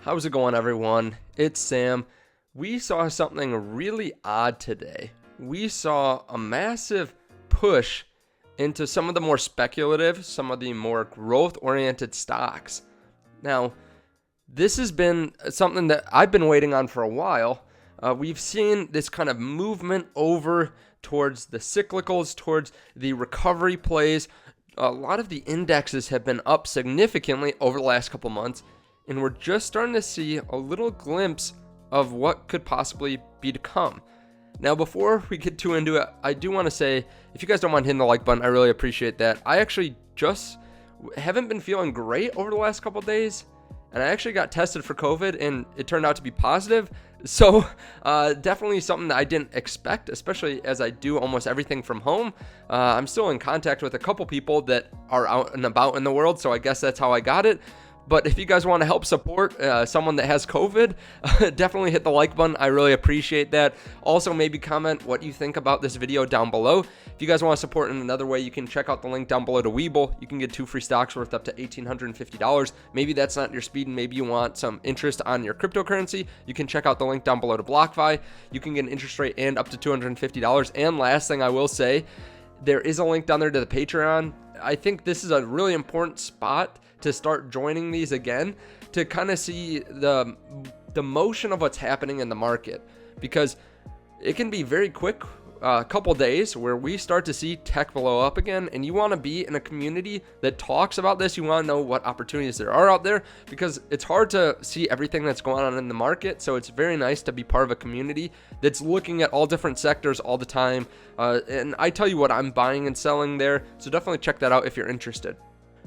How's it going, everyone? It's Sam. We saw something really odd today. We saw a massive push into some of the more speculative, some of the more growth-oriented stocks. Now, this has been something that I've been waiting on for a while. We've seen this kind of movement over towards the cyclicals, towards the recovery plays. A lot of the indexes have been up significantly over the last couple months, and we're just starting to see a little glimpse of what could possibly be to come. Now, before we get too into it, I do want to say, if you guys don't mind hitting the like button, I really appreciate that. I actually just haven't been feeling great over the last couple days, and I actually got tested for COVID, and it turned out to be positive. So definitely something that I didn't expect, especially as I do almost everything from home. I'm still in contact with a couple people that are out and about in the world, so I guess that's how I got it. But if you guys want to help support someone that has COVID, definitely hit the like button. I really appreciate that. Also, maybe comment what you think about this video down below. If you guys want to support in another way, you can check out the link down below to WeBull. You can get 2 free stocks worth up to $1,850. Maybe that's not your speed and maybe you want some interest on your cryptocurrency. You can check out the link down below to BlockFi. You can get an interest rate and up to $250. And last thing I will say, there is a link down there to the Patreon. I think this is a really important spot to start joining these again, to kind of see the motion of what's happening in the market, because it can be very quick, a couple days where we start to see tech blow up again, and you want to be in a community that talks about this. You want to know what opportunities there are out there, because it's hard to see everything that's going on in the market. So it's very nice to be part of a community that's looking at all different sectors all the time, and I tell you what I'm buying and selling there, so definitely check that out if you're interested.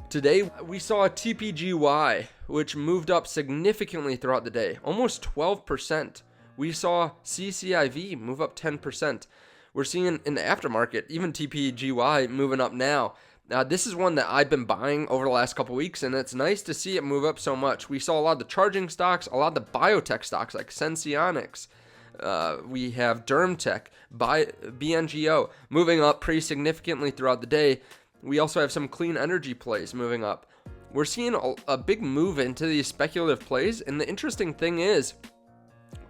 Today, we saw a TPGY, which moved up significantly throughout the day, almost 12%. We saw CCIV move up 10%. We're seeing in the aftermarket, even TPGY moving up now. Now, this is one that I've been buying over the last couple weeks, and it's nice to see it move up so much. We saw a lot of the charging stocks, a lot of the biotech stocks like Senseonics. We have DermTech, BNGO moving up pretty significantly throughout the day. We also have some clean energy plays moving up. We're seeing a big move into these speculative plays, and the interesting thing is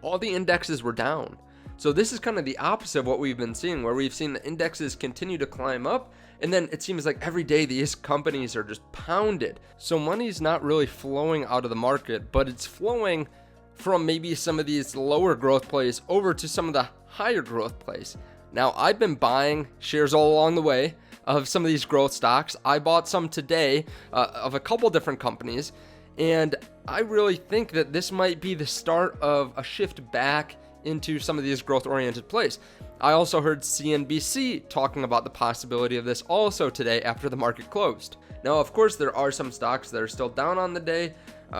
all the indexes were down. So this is kind of the opposite of what we've been seeing, where we've seen the indexes continue to climb up, and then it seems like every day these companies are just pounded. So money's not really flowing out of the market, but it's flowing from maybe some of these lower growth plays over to some of the higher growth plays. Now, I've been buying shares all along the way of some of these growth stocks. I bought some today of a couple different companies, and I really think that this might be the start of a shift back into some of these growth-oriented plays. I also heard CNBC talking about the possibility of this also today after the market closed. Now, of course, there are some stocks that are still down on the day.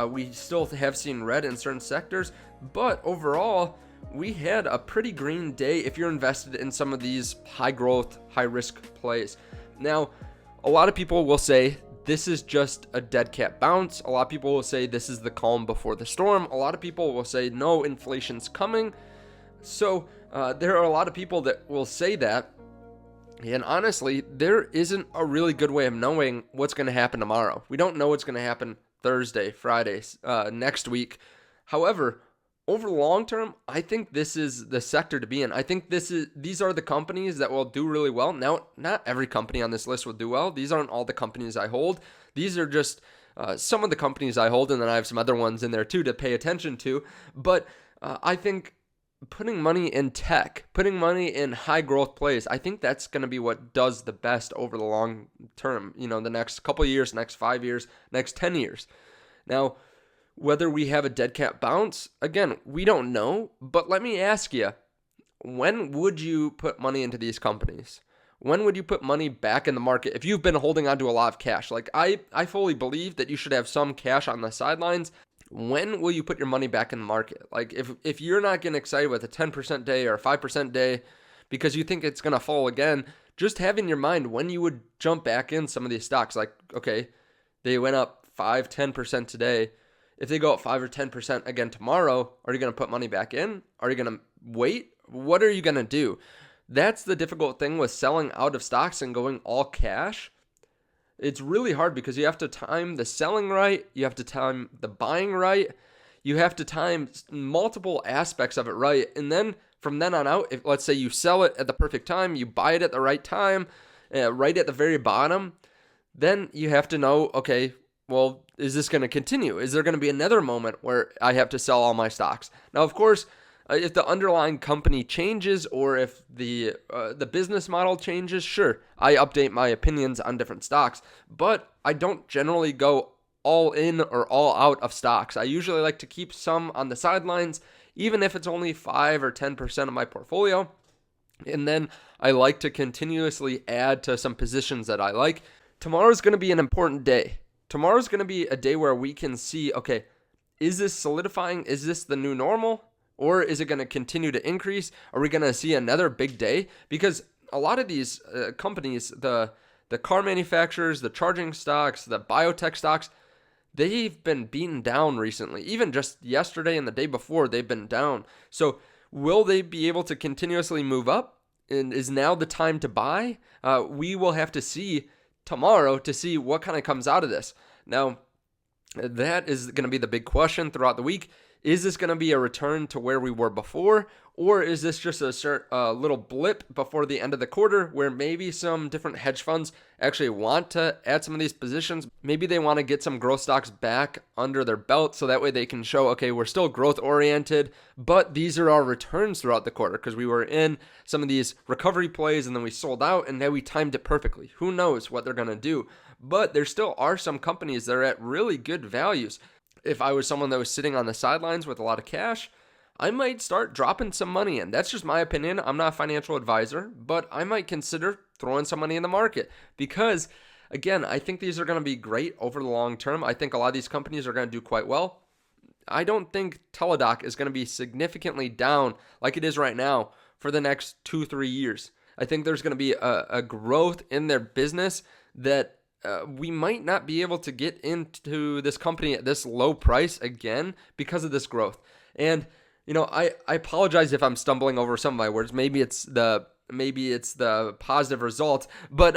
We still have seen red in certain sectors, but overall, we had a pretty green day if you're invested in some of these high growth, high risk plays. Now, a lot of people will say this is just a dead cat bounce. A lot of people will say this is the calm before the storm. A lot of people will say no, inflation's coming. So there are a lot of people that will say that. And honestly, there isn't a really good way of knowing what's going to happen tomorrow. We don't know what's going to happen Thursday, Friday, next week. However, over long term, I think this is the sector to be in. I think these are the companies that will do really well. Now, not every company on this list will do well. These aren't all the companies I hold. These are just some of the companies I hold, and then I have some other ones in there too to pay attention to. But I think putting money in tech, putting money in high growth plays, I think that's going to be what does the best over the long term. You know, the next couple of years, next 5 years, next 10 years. Now, whether we have a dead cat bounce, again, we don't know. But let me ask you, when would you put money into these companies? When would you put money back in the market if you've been holding on to a lot of cash? Like I fully believe that you should have some cash on the sidelines. When will you put your money back in the market? Like if you're not getting excited with a 10% day or a 5% day because you think it's going to fall again, just have in your mind when you would jump back in some of these stocks. Like, okay, they went up 5-10% today. If they go up 5 or 10% again tomorrow, are you going to put money back in? Are you going to wait? What are you going to do? That's the difficult thing with selling out of stocks and going all cash. It's really hard because you have to time the selling right. You have to time the buying right. you have to time multiple aspects of it right. And then from then on out, if let's say you sell it at the perfect time, you buy it at the right time, right at the very bottom, then you have to know, okay, well, is this going to continue? Is there going to be another moment where I have to sell all my stocks? Now, of course, if the underlying company changes or if the business model changes, sure, I update my opinions on different stocks, but I don't generally go all in or all out of stocks. I usually like to keep some on the sidelines, even if it's only 5 or 10% of my portfolio. And then I like to continuously add to some positions that I like. Tomorrow's going to be an important day. Tomorrow's going to be a day where we can see, okay, is this solidifying? Is this the new normal? Or is it going to continue to increase? Are we going to see another big day? Because a lot of these companies, the car manufacturers, the charging stocks, the biotech stocks, they've been beaten down recently. Even just yesterday and the day before, they've been down. So will they be able to continuously move up? And is now the time to buy? We will have to see tomorrow to see what kind of comes out of this. Now, that is going to be the big question throughout the week. Is this going to be a return to where we were before, or is this just a little blip before the end of the quarter where maybe some different hedge funds actually want to add some of these positions? Maybe they want to get some growth stocks back under their belt so that way they can show, okay, we're still growth oriented, but these are our returns throughout the quarter because we were in some of these recovery plays and then we sold out and now we timed it perfectly. Who knows what they're going to do? But there still are some companies that are at really good values. If I was someone that was sitting on the sidelines with a lot of cash, I might start dropping some money in. That's just my opinion. I'm not a financial advisor, but I might consider throwing some money in the market because, again, I think these are going to be great over the long term. I think a lot of these companies are going to do quite well. I don't think Teladoc is going to be significantly down like it is right now for the next 2-3 years. I think there's going to be a growth in their business that we might not be able to get into this company at this low price again because of this growth. And, I apologize if I'm stumbling over some of my words. Maybe it's the positive result, but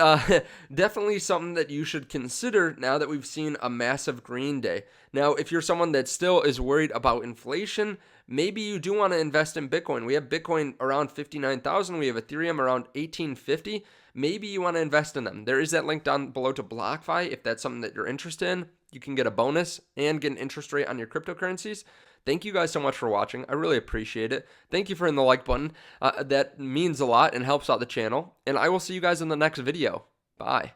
definitely something that you should consider now that we've seen a massive green day. Now, if you're someone that still is worried about inflation, maybe you do want to invest in Bitcoin. We have Bitcoin around 59,000. We have Ethereum around 1850. Maybe you want to invest in them. There is that link down below to BlockFi. If that's something that you're interested in, you can get a bonus and get an interest rate on your cryptocurrencies. Thank you guys so much for watching. I really appreciate it. Thank you for hitting the like button. That means a lot and helps out the channel. And I will see you guys in the next video. Bye.